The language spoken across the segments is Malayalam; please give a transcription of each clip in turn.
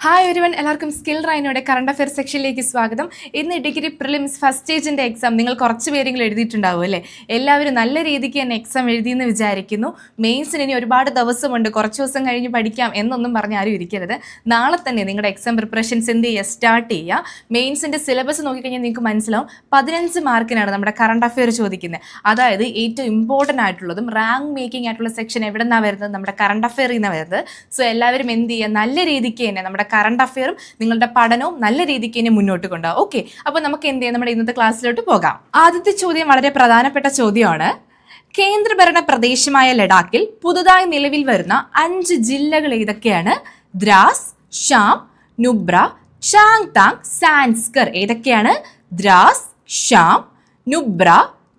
ഹായ് എവരിവൺ, എല്ലാവർക്കും സ്കിൽ റൈനോയുടെ കറണ്ട് അഫയർ സെക്ഷനിലേക്ക് സ്വാഗതം. ഇന്ന് ഡിഗ്രി പ്രിലിംസ് ഫസ്റ്റ് സ്റ്റേജിൻ്റെ എക്സാം നിങ്ങൾ കുറച്ച് പേരെങ്കിലും എഴുതിയിട്ടുണ്ടാവും അല്ലേ? എല്ലാവരും നല്ല രീതിക്ക് തന്നെ എക്സാം എഴുതിയെന്ന് വിചാരിക്കുന്നു. മെയിൻസിന് ഇനി ഒരുപാട് ദിവസമുണ്ട്, കുറച്ച് ദിവസം കഴിഞ്ഞ് പഠിക്കാം എന്നൊന്നും പറഞ്ഞ് ആരും ഇരിക്കരുത്. നാളെ തന്നെ നിങ്ങളുടെ എക്സാം പ്രിപ്പറേഷൻസ് എന്ത് ചെയ്യുക, സ്റ്റാർട്ട് ചെയ്യുക. മെയിൻസിൻ്റെ സിലബസ് നോക്കിക്കഴിഞ്ഞാൽ നിങ്ങൾക്ക് മനസ്സിലാവും 15 മാർക്കിനാണ് നമ്മുടെ കറണ്ട് അഫയർ ചോദിക്കുന്നത്. അതായത് ഏറ്റവും ഇമ്പോർട്ടൻ്റ് ആയിട്ടുള്ളതും റാങ്ക് മേക്കിംഗ് ആയിട്ടുള്ള സെക്ഷൻ എവിടെ നിന്നാണ് വരുന്നത്? നമ്മുടെ കറണ്ട് അഫയറിൽ നിന്നാണ് വരുന്നത്. സോ എല്ലാവരും എന്ത് ചെയ്യുക, നല്ല രീതിക്ക് തന്നെ നമ്മുടെ കറണ്ട് അഫയറും നിങ്ങളുടെ പഠനവും നല്ല രീതിക്ക് തന്നെ മുന്നോട്ട് കൊണ്ടുപോകും. ഓക്കെ, അപ്പോൾ നമുക്ക് എന്ത് ചെയ്യാം, നമ്മുടെ ഇന്നത്തെ ക്ലാസ്സിലോട്ട് പോകാം. ആദ്യത്തെ ചോദ്യം വളരെ പ്രധാനപ്പെട്ട ചോദ്യമാണ്. കേന്ദ്രഭരണ പ്രദേശമായ ലഡാക്കിൽ പുതുതായി നിലവിൽ വരുന്ന 5 ജില്ലകൾ ഏതൊക്കെയാണ്? ദ്രാസ്, ഷാം, നുബ്ര, ചാങ്താങ്, സാൻസ്കർ. ഏതൊക്കെയാണ്? ദ്രാസ്, ഷാം, നുബ്ര,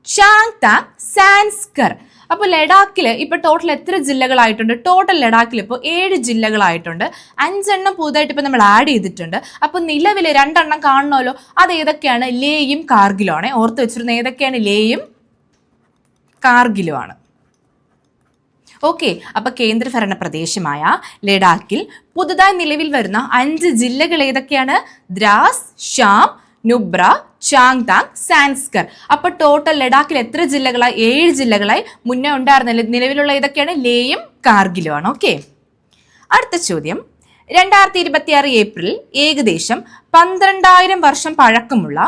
ചാങ്താങ്, സാൻസ്കർ. അപ്പോൾ ലഡാക്കിൽ ഇപ്പോൾ ടോട്ടൽ എത്ര ജില്ലകളായിട്ടുണ്ട്? ടോട്ടൽ ലഡാക്കിൽ ഇപ്പോൾ 7 ജില്ലകളായിട്ടുണ്ട്. 5 എണ്ണം പുതുതായിട്ട് ഇപ്പോൾ നമ്മൾ ആഡ് ചെയ്തിട്ടുണ്ട്. അപ്പോൾ നിലവിൽ 2 എണ്ണം കാണണമല്ലോ. അത് ഏതൊക്കെയാണ്? ലേയും കാർഗിലും ആണ്. ഓർത്ത് വെച്ചിരുന്നത് ഏതൊക്കെയാണ്? ലേയും കാർഗിലും ആണ്. ഓക്കെ, അപ്പോൾ കേന്ദ്രഭരണ പ്രദേശമായ ലഡാക്കിൽ പുതുതായി നിലവിൽ വരുന്ന 5 ജില്ലകൾ ഏതൊക്കെയാണ്? ദ്രാസ്, ഷാം, നുബ്ര, ചാങ്താങ്, സാൻസ്കർ. അപ്പോൾ ടോട്ടൽ ലഡാക്കിൽ എത്ര ജില്ലകളായി? 7 ജില്ലകളായി. മുന്നേ ഉണ്ടായിരുന്നില്ല. നിലവിലുള്ള ഏതൊക്കെയാണ്? ലേയും കാർഗിലും ആണ്. ഓക്കെ, അടുത്ത ചോദ്യം. 2026 ഏപ്രിൽ ഏകദേശം 12,000 വർഷം പഴക്കമുള്ള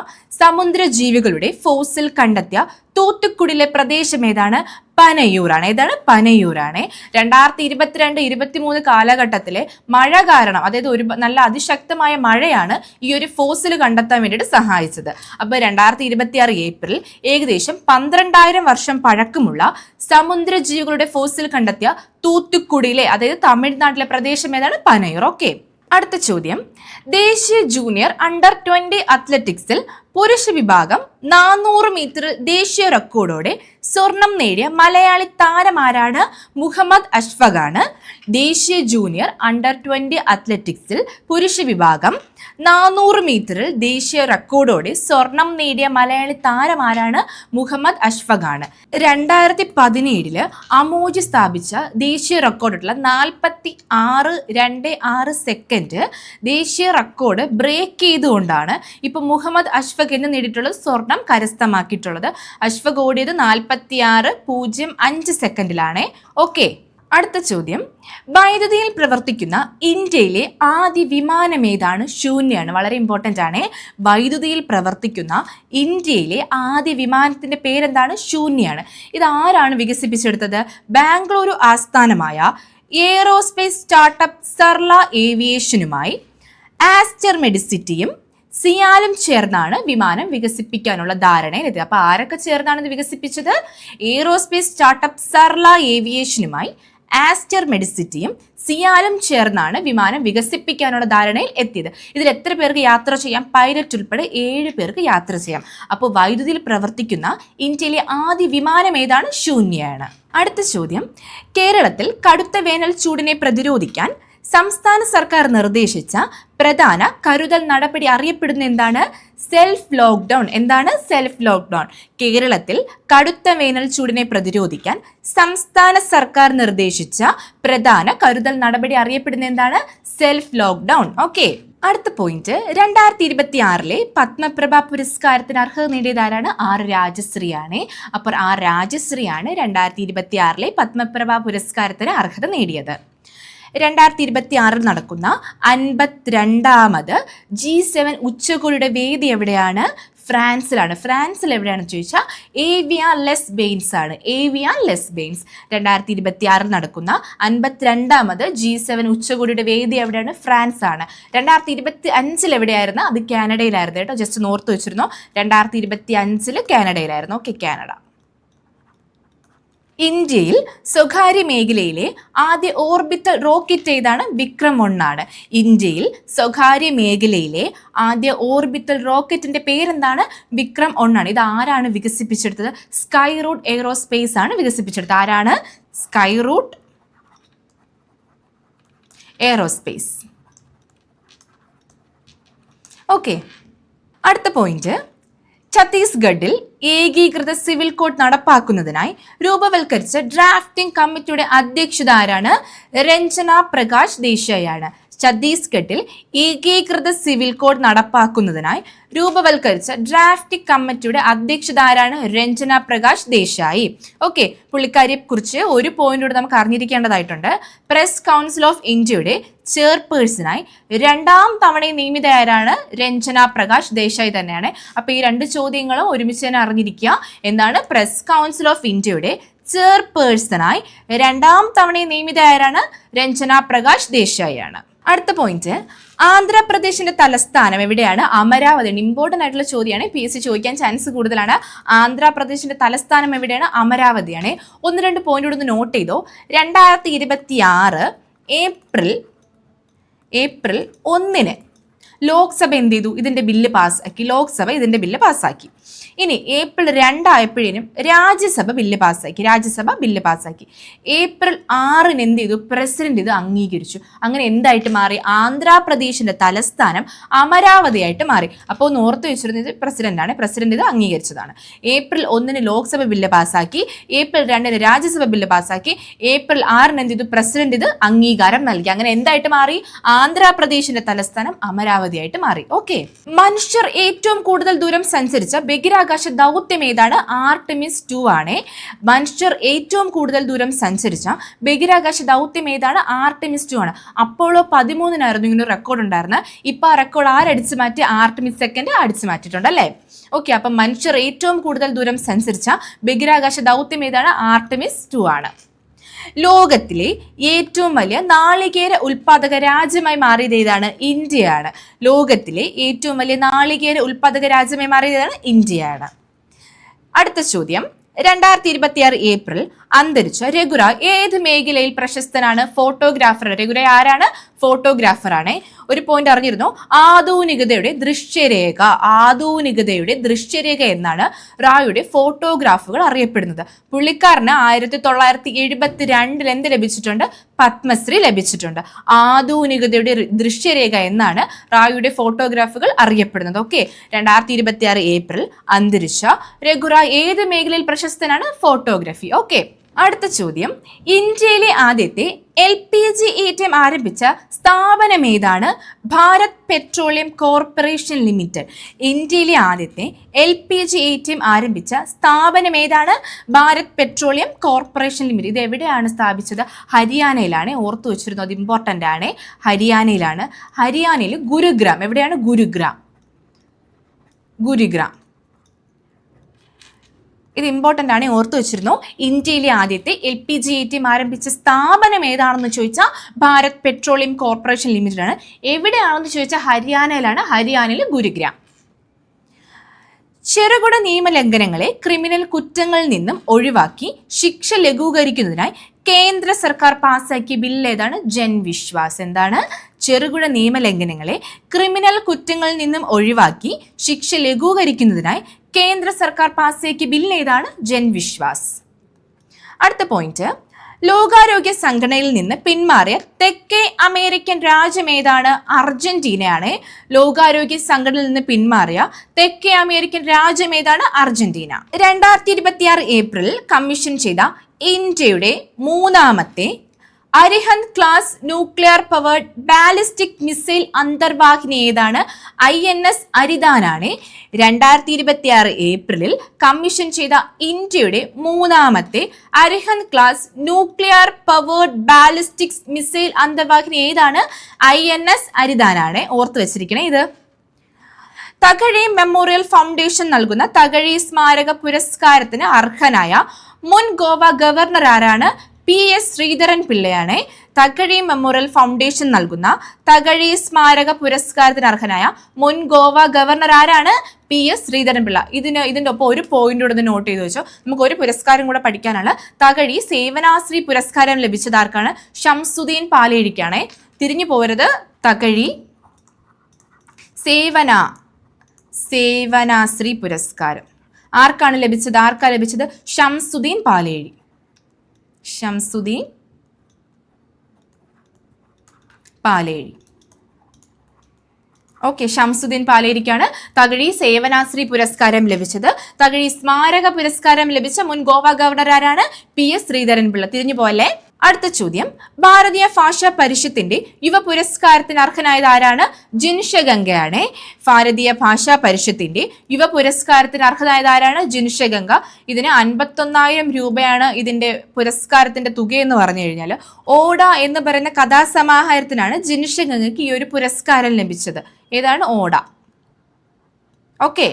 സമുദ്രജീവികളുടെ ഫോസിൽ കണ്ടെത്തിയ തൂത്തുക്കുടിയിലെ പ്രദേശം ഏതാണ്? പനയൂരാണ്. ഏതാണ്? പനയൂരാണ്. 2022-23 കാലഘട്ടത്തിലെ മഴ കാരണം, അതായത് ഒരു നല്ല അതിശക്തമായ മഴയാണ് ഈ ഒരു ഫോസിൽ കണ്ടെത്താൻ വേണ്ടിയിട്ട് സഹായിച്ചത്. അപ്പോൾ 2026 ഏപ്രിൽ ഏകദേശം 12,000 വർഷം പഴക്കമുള്ള സമുദ്രജീവികളുടെ ഫോസിൽ കണ്ടെത്തിയ തൂത്തുക്കുടിയിലെ, അതായത് തമിഴ്നാട്ടിലെ പ്രദേശം ഏതാണ്? പനയൂർ. ഓക്കെ, അടുത്ത ചോദ്യം. ദേശീയ ജൂനിയർ അണ്ടർ 20 അത്ലറ്റിക്സിൽ പുരുഷ വിഭാഗം 400 മീറ്റർ ദേശീയ റെക്കോർഡോടെ സ്വർണം നേടിയ മലയാളി താരം ആരാണ്? മുഹമ്മദ് അഷ്ഫഖാണ്. ദേശീയ ജൂനിയർ അണ്ടർ 20 അത്ലറ്റിക്സിൽ പുരുഷ വിഭാഗം 400 മീറ്ററിൽ ദേശീയ റെക്കോർഡോടെ സ്വർണം നേടിയ മലയാളി താരം ആരാണ്? മുഹമ്മദ് അഷ്ഫഖാണ്. 2017 അമോജ് സ്ഥാപിച്ച ദേശീയ റെക്കോർഡുള്ള 46.26 സെക്കൻഡ് ദേശീയ റെക്കോർഡ് ബ്രേക്ക് ചെയ്തുകൊണ്ടാണ് ഇപ്പോൾ മുഹമ്മദ് അഷ്ഫഖ് എന്ന് നേടിയിട്ടുള്ളത് സ്വർണം കരസ്ഥമാക്കിയിട്ടുള്ളത്. അഷ്ഫഖ് ഓടിയത് 46.05 സെക്കൻഡിലാണ്. ഓക്കെ, അടുത്ത ചോദ്യം. വൈദ്യുതിയിൽ പ്രവർത്തിക്കുന്ന ഇന്ത്യയിലെ ആദ്യ വിമാനം ഏതാണ്? ശൂന്യാണ്. വളരെ ഇമ്പോർട്ടൻ്റ് ആണ്. വൈദ്യുതിയിൽ പ്രവർത്തിക്കുന്ന ഇന്ത്യയിലെ ആദ്യ വിമാനത്തിന്റെ പേരെന്താണ്? ശൂന്യാണ്. ഇത് ആരാണ് വികസിപ്പിച്ചെടുത്തത്? ബാംഗ്ലൂരു ആസ്ഥാനമായ എയ്റോസ്പേസ് സ്റ്റാർട്ടപ്പ് സർല ഏവിയേഷനുമായി ആസ്റ്റർ മെഡിസിറ്റിയും സിയാലും ചേർന്നാണ് വിമാനം വികസിപ്പിക്കാനുള്ള ധാരണയിലെത്തി. അപ്പോൾ ആരൊക്കെ ചേർന്നാണ് ഇത് വികസിപ്പിച്ചത്? എയ്റോസ്പേസ് സ്റ്റാർട്ടപ്പ് സർല ഏവിയേഷനുമായി ആസ്റ്റർ മെഡിസിറ്റിയും സിയാലും ചേർന്നാണ് വിമാനം വികസിപ്പിക്കാനുള്ള ധാരണയിൽ എത്തിയത്. ഇതിൽ എത്ര പേർക്ക് യാത്ര ചെയ്യാം? പൈലറ്റ് ഉൾപ്പെടെ 7 പേർക്ക് യാത്ര ചെയ്യാം. അപ്പോൾ വൈദ്യുതിയിൽ പ്രവർത്തിക്കുന്ന ഇന്ത്യയിലെ ആദ്യ വിമാനം ഏതാണ്? ശൂന്യയാണ്. അടുത്ത ചോദ്യം. കേരളത്തിൽ കടുത്ത വേനൽ ചൂടിനെ പ്രതിരോധിക്കാൻ സംസ്ഥാന സർക്കാർ നിർദ്ദേശിച്ച പ്രധാന കരുതൽ നടപടി അറിയപ്പെടുന്ന എന്താണ്? Self lockdown. എന്താണ്? Self lockdown. കേരളത്തിൽ കടുത്ത വേനൽ ചൂടിനെ പ്രതിരോധിക്കാൻ സംസ്ഥാന സർക്കാർ നിർദ്ദേശിച്ച പ്രധാന കരുതൽ നടപടി അറിയപ്പെടുന്ന എന്താണ്? Self lockdown. ഓക്കെ, അടുത്ത പോയിന്റ്. 2026 പത്മപ്രഭ പുരസ്കാരത്തിന് അർഹത നേടിയത് ആരാണ്? ആർ രാജശ്രീയാണ്. അപ്പോൾ ആർ രാജശ്രീയാണ് 2026 പത്മപ്രഭ പുരസ്കാരത്തിന് അർഹത നേടിയത്. 2026 നടക്കുന്ന 52ാമത് G7 ഉച്ചകോടിയുടെ വേദി എവിടെയാണ്? ഫ്രാൻസിലാണ്. ഫ്രാൻസിൽ എവിടെയാണെന്ന് ചോദിച്ചാൽ ഏവിയാൻ ലെസ് ബെയിൻസ് ആണ്. ഏവിയാൻ ലെസ് ബെയിൻസ്. 2026 നടക്കുന്ന 52ാമത് G7 ഉച്ചകോടിയുടെ വേദി എവിടെയാണ്? ഫ്രാൻസ് ആണ്. 2025 എവിടെയായിരുന്നു? അത് കാനഡയിലായിരുന്നു കേട്ടോ. ജസ്റ്റ് ഓർത്ത് വെച്ചിരുന്നോ? 2025 കാനഡയിലായിരുന്നു. Okay, Canada. ഇന്ത്യയിൽ സ്വകാര്യ മേഖലയിലെ ആദ്യ ഓർബിറ്റൽ റോക്കറ്റ് ഏതാണ്? വിക്രം 1 ആണ്. ഇന്ത്യയിൽ സ്വകാര്യ മേഖലയിലെ ആദ്യ ഓർബിറ്റൽ റോക്കറ്റിന്റെ പേരെന്താണ്? വിക്രം 1 ആണ്. ഇത് ആരാണ് വികസിപ്പിച്ചെടുത്തത്? സ്കൈറൂട്ട് എയ്റോസ്പേസ് ആണ് വികസിപ്പിച്ചെടുത്തത്. ആരാണ്? സ്കൈറൂട്ട് എയ്റോസ്പേസ്. ഓക്കെ, അടുത്ത പോയിന്റ്. ഛത്തീസ്ഗഡിൽ ഏകീകൃത സിവിൽ കോഡ് നടപ്പാക്കുന്നതിനായി രൂപവൽക്കരിച്ച ഡ്രാഫ്റ്റിംഗ് കമ്മിറ്റിയുടെ അധ്യക്ഷത ആരാണ്? രഞ്ജന പ്രകാശ് ദേശായി ആണ്. ഛത്തീസ്ഗഡിൽ ഏകീകൃത സിവിൽ കോഡ് നടപ്പാക്കുന്നതിനായി രൂപവൽക്കരിച്ച ഡ്രാഫ്റ്റിംഗ് കമ്മിറ്റിയുടെ അധ്യക്ഷത ആരാണ്? രഞ്ജന പ്രകാശ് ദേശായി. ഓക്കെ, പുള്ളിക്കാരിയെ കുറിച്ച് ഒരു പോയിന്റോട് നമുക്ക് അറിഞ്ഞിരിക്കേണ്ടതായിട്ടുണ്ട്. പ്രസ് കൗൺസിൽ ഓഫ് ഇന്ത്യയുടെ ചെയർപേഴ്സണായി 2ാം തവണയും നിയമിത ആരാണ്? രഞ്ജന പ്രകാശ് ദേശായി തന്നെയാണ്. അപ്പൊ ഈ 2 ചോദ്യങ്ങളും ഒരുമിച്ച് തന്നെ അറിഞ്ഞിരിക്കുക. എന്താണ്? പ്രസ് കൗൺസിൽ ഓഫ് ഇന്ത്യയുടെ ചെയർപേഴ്സണായി 2ാം തവണയും നിയമിത ആരാണ്? രഞ്ജന പ്രകാശ് ദേശായി ആണ്. അടുത്ത പോയിന്റ്, ആന്ധ്രാപ്രദേശിന്റെ തലസ്ഥാനം എവിടെയാണ്? അമരാവതി. ഇമ്പോർട്ടന്റ് ആയിട്ടുള്ള ചോദ്യമാണ്, PSC ചോദിക്കാൻ ചാൻസ് കൂടുതലാണ്. ആന്ധ്രാപ്രദേശിന്റെ തലസ്ഥാനം എവിടെയാണ്? അമരാവതിയാണ്. 1-2 പോയിന്റ് ഒന്ന് നോട്ട് ചെയ്തോ. 2026 ഏപ്രിൽ 1 ലോക്സഭ എന്ത് ചെയ്തു? ഇതിന്റെ ബില്ല് പാസ്സാക്കി. ലോക്സഭ ഇതിന്റെ ബില്ല് പാസ്സാക്കി. ഇനി ഏപ്രിൽ 2 ആയപ്പോഴേനും രാജ്യസഭ ബില്ല് പാസ്സാക്കി. ഏപ്രിൽ 6 എന്ത് ചെയ്തു? പ്രസിഡന്റ് ഇത് അംഗീകരിച്ചു. അങ്ങനെ എന്തായിട്ട് മാറി? ആന്ധ്രാപ്രദേശിന്റെ തലസ്ഥാനം അമരാവതിയായിട്ട് മാറി. അപ്പോൾ ഒന്ന് ഓർത്ത് വെച്ചിരുന്നത് പ്രസിഡന്റാണ്. പ്രസിഡന്റ് ഇത് അംഗീകരിച്ചതാണ്. ഏപ്രിൽ 1 ലോക്സഭ ബില്ല് പാസ്സാക്കി. ഏപ്രിൽ 2 രാജ്യസഭ ബില്ല് പാസ്സാക്കി. ഏപ്രിൽ 6 എന്ത് ചെയ്തു? പ്രസിഡന്റ് ഇത് അംഗീകാരം നൽകി. അങ്ങനെ എന്തായിട്ട് മാറി? ആന്ധ്രാപ്രദേശിന്റെ തലസ്ഥാനം അമരാവതിയായിട്ട് മാറി. ഓക്കെ, മനുഷ്യർ ഏറ്റവും കൂടുതൽ ദൂരം സഞ്ചരിച്ച ബഹിരാകാശ ദൗത്യം ഏതാണ്? ആർടെമിസ് 2 ആണ്. മനുഷ്യർ ഏറ്റവും കൂടുതൽ ദൂരം സഞ്ചരിച്ച ബഹിരാകാശ ദൗത്യം ഏതാണ്? ആർടെമിസ് 2 ആണ്. അപ്പോളോ 13 ഇങ്ങനെ റെക്കോർഡ് ഉണ്ടായിരുന്നത്. ഇപ്പൊ ആ റെക്കോർഡ് ആരടിച്ചു മാറ്റി? ആർടെമിസ് 2 അടിച്ചു മാറ്റിയിട്ടുണ്ട് അല്ലേ? ഓക്കെ, അപ്പൊ മനുഷ്യർ ഏറ്റവും കൂടുതൽ ദൂരം സഞ്ചരിച്ച ബഹിരാകാശ ദൗത്യം ഏതാണ്? ആർടെമിസ് 2 ആണ്. ലോകത്തിലെ ഏറ്റവും വലിയ നാളികേര ഉൽപാദക രാജ്യമായി മാറിയത് ഏതാണ്? ഇന്ത്യയാണ്. ലോകത്തിലെ ഏറ്റവും വലിയ നാളികേര ഉൽപാദക രാജ്യമായി മാറിയതാണ് ഇന്ത്യയാണ്. അടുത്ത ചോദ്യം, 2026 ഏപ്രിൽ അന്തരിച്ച രഘുറായ് ഏത് മേഖലയിൽ പ്രശസ്തനാണ്? ഫോട്ടോഗ്രാഫർ. രഘുറായ് ആരാണ്? ഫോട്ടോഗ്രാഫർ ആണ്. ഒരു പോയിന്റ് അറിഞ്ഞിരുന്നു, ആധുനികതയുടെ ദൃശ്യരേഖ എന്നാണ് റായുടെ ഫോട്ടോഗ്രാഫുകൾ അറിയപ്പെടുന്നത്. പുള്ളിക്കാരന് 1972 എന്ത് ലഭിച്ചിട്ടുണ്ട്? പത്മശ്രീ ലഭിച്ചിട്ടുണ്ട്. ആധുനികതയുടെ ദൃശ്യരേഖ എന്നാണ് റായുടെ ഫോട്ടോഗ്രാഫുകൾ അറിയപ്പെടുന്നത്. ഓക്കെ, 2026 ഏപ്രിൽ അന്തരിച്ച രഘുറായ് ഏത് മേഖലയിൽ പ്രശസ്തനാണ്? ഫോട്ടോഗ്രാഫി. ഓക്കെ, അടുത്ത ചോദ്യം, ഇന്ത്യയിലെ ആദ്യത്തെ LPG ATM ആരംഭിച്ച സ്ഥാപനം ഏതാണ്? Bharat petroleum corporation limited. ഇന്ത്യയിലെ ആദ്യത്തെ LPG ATM ആരംഭിച്ച സ്ഥാപനം ഏതാണ്? Bharat petroleum corporation limited. ഇത് എവിടെയാണ് സ്ഥാപിച്ചത്? ഹരിയാനയിലാണ്. ഓർത്തു വെച്ചിരുന്നു, അത് ഇമ്പോർട്ടൻ്റ് ആണ്. ഹരിയാനയിലാണ്. ഹരിയാനയിൽ ഗുരുഗ്രാം. എവിടെയാണ്? ഗുരുഗ്രാം. ഇത് ഇമ്പോർട്ടൻ്റ് ആണ്, ഓർത്തു വെച്ചിരുന്നു. ഇന്ത്യയിലെ ആദ്യത്തെ LPG ATM ആരംഭിച്ച സ്ഥാപനം ഏതാണെന്ന് ചോദിച്ചാൽ ഭാരത് പെട്രോളിയം കോർപ്പറേഷൻ ലിമിറ്റഡ് ആണ്. എവിടെയാണെന്ന് ചോദിച്ചാൽ ഹരിയാനയിലാണ്. ഹരിയാനയിൽ ഗുരുഗ്രാം. ചെറുകിട നിയമലംഘനങ്ങളെ ക്രിമിനൽ കുറ്റങ്ങളിൽ നിന്നും ഒഴിവാക്കി ശിക്ഷ ലഘൂകരിക്കുന്നതിനായി കേന്ദ്ര സർക്കാർ പാസാക്കിയ ബില്ല് ഏതാണ്? ജൻവിശ്വാസ്. എന്താണ്? ചെറുകിട നിയമലംഘനങ്ങളെ ക്രിമിനൽ കുറ്റങ്ങളിൽ നിന്നും ഒഴിവാക്കി ശിക്ഷ ലഘൂകരിക്കുന്നതിനായി കേന്ദ്ര സർക്കാർ പാസാക്കിയ ബില്ല് ഏതാണ്? ജൻവിശ്വാസ്. അടുത്ത പോയിന്റ്, ലോകാരോഗ്യ സംഘടനയിൽ നിന്ന് പിന്മാറിയ തെക്കേ അമേരിക്കൻ രാജ്യം ഏതാണ്? അർജന്റീനയാണ്. ലോകാരോഗ്യ സംഘടനയിൽ നിന്ന് പിന്മാറിയ തെക്കേ അമേരിക്കൻ രാജ്യം ഏതാണ്? അർജന്റീന. 2026 ഏപ്രിൽ കമ്മീഷൻ ചെയ്ത ഇന്ത്യയുടെ 3ാമത്തെ Arihant class nuclear powered ballistic missile അന്തർവാഹിനി ഏതാണ്? INS അരിതാനാണ്. 2026 ഏപ്രിലിൽ കമ്മീഷൻ ചെയ്ത ഇന്ത്യയുടെ 3ാമത്തെ Arihant class nuclear powered ballistic missile അന്തർവാഹിനി ഏതാണ്? INS അരിതാനാണ്. ഓർത്തു വെച്ചിരിക്കണേ ഇത്. തകഴി മെമ്മോറിയൽ ഫൗണ്ടേഷൻ നൽകുന്ന തകഴി സ്മാരക പുരസ്കാരത്തിന് അർഹനായ മുൻ ഗോവ ഗവർണർ ആരാണ്? PS ശ്രീധരൻ പിള്ളയാണ്. തകഴി മെമ്മോറിയൽ ഫൗണ്ടേഷൻ നൽകുന്ന തകഴി സ്മാരക പുരസ്കാരത്തിന് അർഹനായ മുൻ ഗോവ ഗവർണർ ആരാണ്? PS ശ്രീധരൻ പിള്ള. ഇതിന്റെ ഒപ്പം ഒരു പോയിന്റ് കൂടെ നോട്ട് ചെയ്ത് വെച്ചോ. നമുക്ക് ഒരു പുരസ്കാരം കൂടെ പഠിക്കാനാണ്. തകഴി സേവനാശ്രീ പുരസ്കാരം ലഭിച്ചത് ആർക്കാണ്? ഷംസുദ്ദീൻ പാലേരിക്കാണ്. തിരിഞ്ഞു പോരുത്. തകഴി സേവനാശ്രീ പുരസ്കാരം ആർക്കാണ് ലഭിച്ചത്? ലഭിച്ചത്? ഷംസുദ്ദീൻ പാലേരി. ഓക്കെ, ഷംസുദ്ദീൻ പാലേരിക്കാണ് തകഴി സേവനാശ്രീ പുരസ്കാരം ലഭിച്ചത്. തകഴി സ്മാരക പുരസ്കാരം ലഭിച്ച മുൻ ഗോവ ഗവർണർ ആരാണ്? PS ശ്രീധരൻ പിള്ള. തിരിഞ്ഞു പോലെ. അടുത്ത ചോദ്യം, ഭാരതീയ ഭാഷാ പരിഷത്തിന്റെ യുവ പുരസ്കാരത്തിന് അർഹനായത് ആരാണ്? ജിൻഷ ഗംഗയാണ്. ഭാരതീയ ഭാഷാ പരിഷത്തിന്റെ യുവ പുരസ്കാരത്തിന് അർഹനായത് ആരാണ്? ജിൻഷ ഗംഗ. ഇതിന് 51,000 രൂപയാണ് ഇതിന്റെ പുരസ്കാരത്തിന്റെ തുക എന്ന് പറഞ്ഞു കഴിഞ്ഞാൽ. ഓട എന്ന് പറയുന്ന കഥാസമാഹാരത്തിനാണ് ജിൻഷ ഗംഗയ്ക്ക് ഈ ഒരു പുരസ്കാരം ലഭിച്ചത്. ഏതാണ്? ഓട. ഓക്കെ,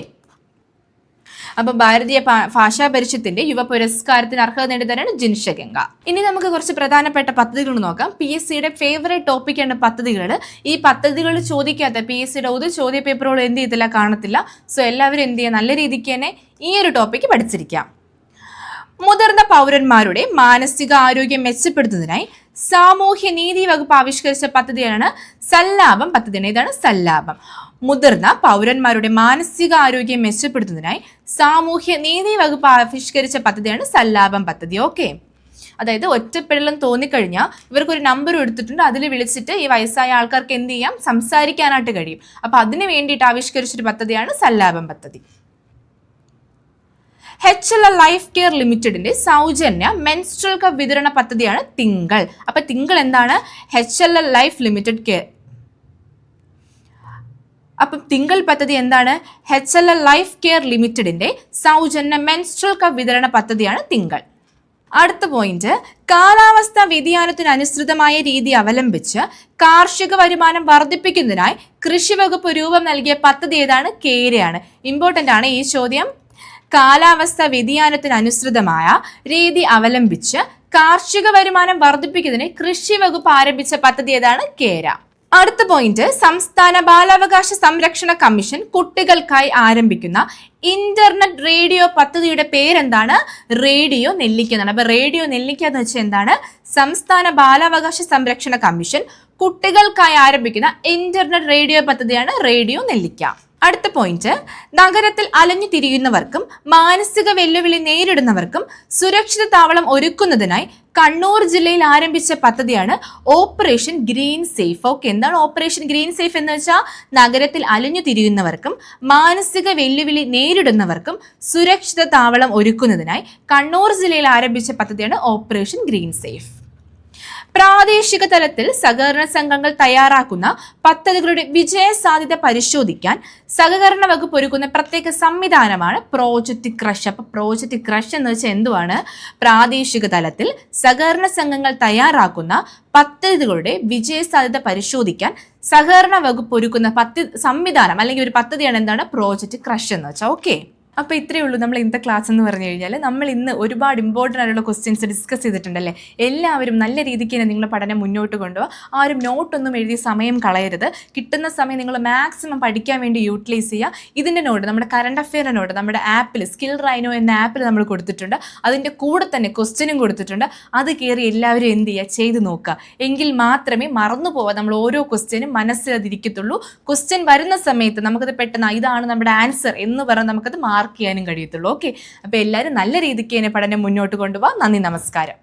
അപ്പൊ ഭാരതീയ ഭാഷാ പരിഷത്തിന്റെ യുവ പുരസ്കാരത്തിന് അർഹത നേടിയതാണ് ജിൻഷ ഗംഗ. ഇനി നമുക്ക് കുറച്ച് പ്രധാനപ്പെട്ട പദ്ധതികൾ നോക്കാം. PSCയുടെ ഫേവറേറ്റ് ടോപ്പിക്കാണ് പദ്ധതികൾ. ഈ പദ്ധതികൾ ചോദിക്കാത്ത PSCയുടെ ഒരു ചോദ്യ പേപ്പറുകൾ എന്ത് ചെയ്തില്ല, കാണത്തില്ല. സോ എല്ലാവരും എന്ത് ചെയ്യുക, നല്ല രീതിക്ക് തന്നെ ഈ ഒരു ടോപ്പിക്ക് പഠിച്ചിരിക്കാം. മുതിർന്ന പൗരന്മാരുടെ മാനസിക ആരോഗ്യം മെച്ചപ്പെടുത്തുന്നതിനായി സാമൂഹ്യ നീതി വകുപ്പ് ആവിഷ്കരിച്ച പദ്ധതിയാണ് സല്ലാപം പദ്ധതിയാണ്. ഇതാണ് സല്ലാപം. മുതിർന്ന പൗരന്മാരുടെ മാനസിക ആരോഗ്യം മെച്ചപ്പെടുത്തുന്നതിനായി സാമൂഹ്യ നീതി വകുപ്പ് ആവിഷ്കരിച്ച പദ്ധതിയാണ് സല്ലാപം പദ്ധതി. ഓക്കെ, അതായത് ഒറ്റപ്പെടലും തോന്നിക്കഴിഞ്ഞാൽ ഇവർക്കൊരു നമ്പർ എടുത്തിട്ടുണ്ട്, അതിൽ വിളിച്ചിട്ട് ഈ വയസ്സായ ആൾക്കാർക്ക് എന്ത് ചെയ്യാം, സംസാരിക്കാനായിട്ട് കഴിയും. അപ്പൊ അതിന് വേണ്ടിയിട്ട് ആവിഷ്കരിച്ചൊരു പദ്ധതിയാണ് സല്ലാപം പദ്ധതി. HLL ലൈഫ് കെയർ ലിമിറ്റഡിന്റെ സൗജന്യ മെൻസ്ട്രൽ കപ്പ് വിതരണ പദ്ധതിയാണ് തിങ്കൾ. അപ്പൊ തിങ്കൾ എന്താണ്? HLL life limited care. അപ്പം തിങ്കൾ പദ്ധതി എന്താണ്? HLL ലൈഫ് കെയർ ലിമിറ്റഡിന്റെ സൗജന്യ മെൻസ്ട്രൽ കപ്പ് വിതരണ പദ്ധതിയാണ് തിങ്കൾ. അടുത്ത പോയിന്റ്, കാലാവസ്ഥാ വ്യതിയാനത്തിന് അനുസൃതമായ രീതി അവലംബിച്ച് കാർഷിക വരുമാനം വർദ്ധിപ്പിക്കുന്നതിനായി കൃഷി വകുപ്പ് രൂപം നൽകിയ പദ്ധതി ഏതാണ്? കേരയാണ്. ഇമ്പോർട്ടന്റ് ആണ് ഈ ചോദ്യം. കാലാവസ്ഥാ വ്യതിയാനത്തിന് അനുസൃതമായ രീതി അവലംബിച്ച് കാർഷിക വരുമാനം വർദ്ധിപ്പിക്കുന്നതിന് കൃഷി വകുപ്പ് ആരംഭിച്ച പദ്ധതി ഏതാണ്? കേര. അടുത്ത പോയിന്റ്, സംസ്ഥാന ബാലാവകാശ സംരക്ഷണ കമ്മീഷൻ കുട്ടികൾക്കായി ആരംഭിക്കുന്ന ഇന്റർനെറ്റ് റേഡിയോ പദ്ധതിയുടെ പേരെന്താണ്? റേഡിയോ നെല്ലിക്ക എന്നാണ്. അപ്പൊ റേഡിയോ നെല്ലിക്ക എന്ന് വെച്ചാൽ എന്താണ്? സംസ്ഥാന ബാലാവകാശ സംരക്ഷണ കമ്മീഷൻ കുട്ടികൾക്കായി ആരംഭിക്കുന്ന ഇന്റർനെറ്റ് റേഡിയോ പദ്ധതിയാണ് റേഡിയോ നെല്ലിക്ക. അടുത്ത പോയിന്റ്, നഗരത്തിൽ അലഞ്ഞു തിരിയുന്നവർക്കും മാനസിക വെല്ലുവിളി നേരിടുന്നവർക്കും സുരക്ഷിത താവളം ഒരുക്കുന്നതിനായി കണ്ണൂർ ജില്ലയിൽ ആരംഭിച്ച പദ്ധതിയാണ് ഓപ്പറേഷൻ ഗ്രീൻ സേഫ്. ഓക്കെ, എന്താണ് ഓപ്പറേഷൻ ഗ്രീൻ സേഫ് എന്ന് വെച്ചാൽ നഗരത്തിൽ അലഞ്ഞു തിരിയുന്നവർക്കും മാനസിക വെല്ലുവിളി നേരിടുന്നവർക്കും സുരക്ഷിത താവളം ഒരുക്കുന്നതിനായി കണ്ണൂർ ജില്ലയിൽ ആരംഭിച്ച പദ്ധതിയാണ് ഓപ്പറേഷൻ ഗ്രീൻ സേഫ്. പ്രാദേശിക തലത്തിൽ സഹകരണ സംഘങ്ങൾ തയ്യാറാക്കുന്ന പദ്ധതികളുടെ വിജയ സാധ്യത പരിശോധിക്കാൻ സഹകരണ വകുപ്പ് ഒരുക്കുന്ന പ്രത്യേക സംവിധാനമാണ് പ്രോജക്റ്റ് ക്രഷ്. അപ്പൊ പ്രോജക്റ്റ് ക്രഷ് എന്ന് വെച്ചാൽ എന്തുവാണ്? പ്രാദേശിക തലത്തിൽ സഹകരണ സംഘങ്ങൾ തയ്യാറാക്കുന്ന പദ്ധതികളുടെ വിജയ സാധ്യത പരിശോധിക്കാൻ സഹകരണ വകുപ്പ് ഒരുക്കുന്ന സംവിധാനം അല്ലെങ്കിൽ ഒരു പദ്ധതിയാണ് എന്താണ്? പ്രോജക്റ്റ് ക്രഷ് എന്ന് വെച്ചാൽ. ഓക്കെ, അപ്പോൾ ഇത്രയേ ഉള്ളൂ നമ്മൾ ഇന്നത്തെ ക്ലാസ് എന്ന് പറഞ്ഞു കഴിഞ്ഞാൽ. നമ്മൾ ഇന്ന് ഒരുപാട് ഇമ്പോർട്ടൻ്റ് ആയിട്ടുള്ള ക്വസ്റ്റ്യൻസ് ഡിസ്കസ് ചെയ്തിട്ടുണ്ടല്ലേ. എല്ലാവരും നല്ല രീതിക്ക് തന്നെ നിങ്ങളുടെ പഠനം മുന്നോട്ട് കൊണ്ടുപോകുക. ആരും നോട്ടൊന്നും എഴുതി സമയം കളയരുത്. കിട്ടുന്ന സമയം നിങ്ങൾ മാക്സിമം പഠിക്കാൻ വേണ്ടി യൂട്ടിലൈസ് ചെയ്യുക. ഇതിൻ്റെ നോട്ട്, നമ്മുടെ കറണ്ട് അഫെയർ നോട്ട് നമ്മുടെ ആപ്പിൽ സ്കിൽ റൈനോ എന്ന ആപ്പിൽ നമ്മൾ കൊടുത്തിട്ടുണ്ട്. അതിൻ്റെ കൂടെ തന്നെ ക്വസ്റ്റ്യനും കൊടുത്തിട്ടുണ്ട്. അത് കയറി എല്ലാവരും എന്ത് ചെയ്യുക, ചെയ്ത് നോക്കുക. എങ്കിൽ മാത്രമേ മറന്നു പോവാ നമ്മൾ ഓരോ ക്വസ്റ്റ്യനും മനസ്സിലതിരിക്കത്തുള്ളൂ. ക്വസ്റ്റ്യൻ വരുന്ന സമയത്ത് നമുക്കത് പെട്ടെന്ന് ഇതാണ് നമ്മുടെ ആൻസർ എന്ന് പറഞ്ഞാൽ നമുക്കത് മാർക്ക് ചെയ്യാനും കഴിയത്തുള്ളൂ. ഓക്കെ, അപ്പോൾ എല്ലാവരും നല്ല രീതിക്ക് തന്നെ പഠനം മുന്നോട്ട് കൊണ്ടുപോകാം. നന്ദി, നമസ്കാരം.